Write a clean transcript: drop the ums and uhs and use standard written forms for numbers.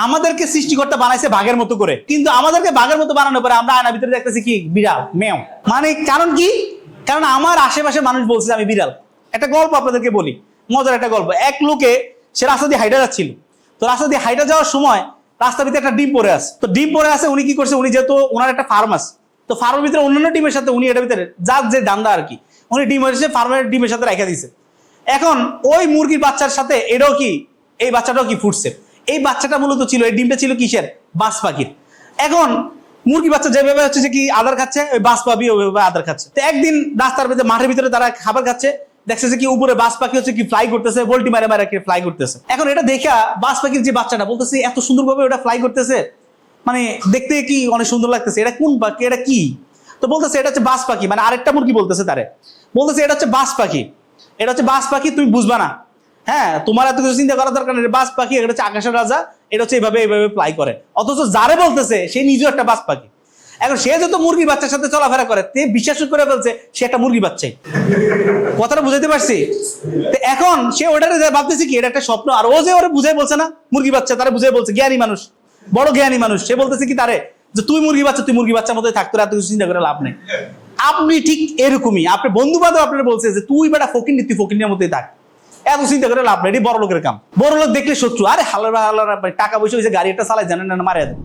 আমাদেরকে সৃষ্টিকর্তা বানাইছে বাঘের মতো করে, কিন্তু আমাদেরকে বাঘের মতো বানানোর পরে আমরা আয়নার ভিতরে দেখতেছি কি বিড়াল, মেও। মানে কারণ কি? কারণ আমার আশেপাশে মানুষ বলছে আমি বিড়াল। একটা গল্প আপনাদেরকে বলি, মজার একটা গল্প। এক লোকে সে রাস্তা দিয়ে হাইটা যাচ্ছিল, তো রাস্তা দিয়ে হাইটা যাওয়ার সময় রাস্তার ভিতরে একটা ডিম পড়ে আছে। তো ডিম পড়ে আছে, উনি কি করছে, উনি যেহেতু ওনার একটা ফার্ম আছে, তো ফার্মের ভিতরে অন্যান্য ডিমের সাথে উনি এটার ভিতরে যার যে দান্দা আর কি, উনি ডিম এসে ফার্মের ডিমের সাথে রেখে দিছে। এখন ওই মুরগির বাচ্চার সাথে এটাও কি, এই বাচ্চাটাও কি ফুটছে। এই বাচ্চাটা মূলত ছিল, এই ডিমটা ছিল কিসের, বাজ পাখির। এখন মুরগি বাচ্চা যেভাবে হচ্ছে যে কি আদার খাচ্ছে, ওই বাজ পাখি ওইভাবে আদার খাচ্ছে। তো একদিন রাস্তার ভিতরে মাঠের ভিতরে তারা খাবার খাচ্ছে, দেখছে যে কি উপরে বাজ পাখি হচ্ছে কি ফ্লাই করতেছে, বল্টি মারে মারে ফ্লাই করতেছে। এখন এটা দেখা বাজ পাখির যে বাচ্চাটা বলতেছে এত সুন্দরভাবে ওটা ফ্লাই করতেছে, মানে দেখতে কি অনেক সুন্দর লাগতেছে, এটা কোন পাখি, এটা কি? তো বলতেছে এটা হচ্ছে বাজ পাখি। মানে আরেকটা মুরগি বলতেছে তারে, বলতেছে এটা হচ্ছে বাজ পাখি, এটা হচ্ছে বাজ পাখি, তুমি বুঝবা না। হ্যাঁ, তোমার এত কিছু চিন্তা করার দরকার নেই, বাজ পাখি, এটা হচ্ছে আকাশের রাজা, এটা হচ্ছে এইভাবে এইভাবে ফ্লাই করে। অথচ যারে বলতেছে সে নিজেও একটা বাজ পাখি। এখন সে যত মুরগি বাচ্চার সাথে চলাফেরা করে, তে বিশ্বাস করে বলছে সে একটা মুরগি বাচ্চাই। কথাটা বুঝাইতে পারছি? এখন সে ওটারে ভাবতেছে কি এটা একটা স্বপ্ন, আর ও যে ওরা বুঝাই বলছে না মুরগি বাচ্চা, তারা বুঝাই বলছে, জ্ঞানী মানুষ, বড় জ্ঞানী মানুষ, সে বলতেছে কি তারে যে তুই মুরগি বাচ্চা, তুই মুরগি বাচ্চার মধ্যে থাকতো, এত কিছু চিন্তা করে লাভ নেই। আপনি ঠিক এরকমই, আপনার বন্ধু বান্ধব আপনার বলছে যে তুই বেটা ফকিন্নি, তুই ফকিন্নির মধ্যেই থাক, এত চিন্তা করে লাভ নেই, বড় লোকের কাম। বড় লোক দেখলে শত্রু, আরে হালার টাকা পয়সা হয়েছে, গাড়ি একটা চালায় জানেন না, মারে দেয়।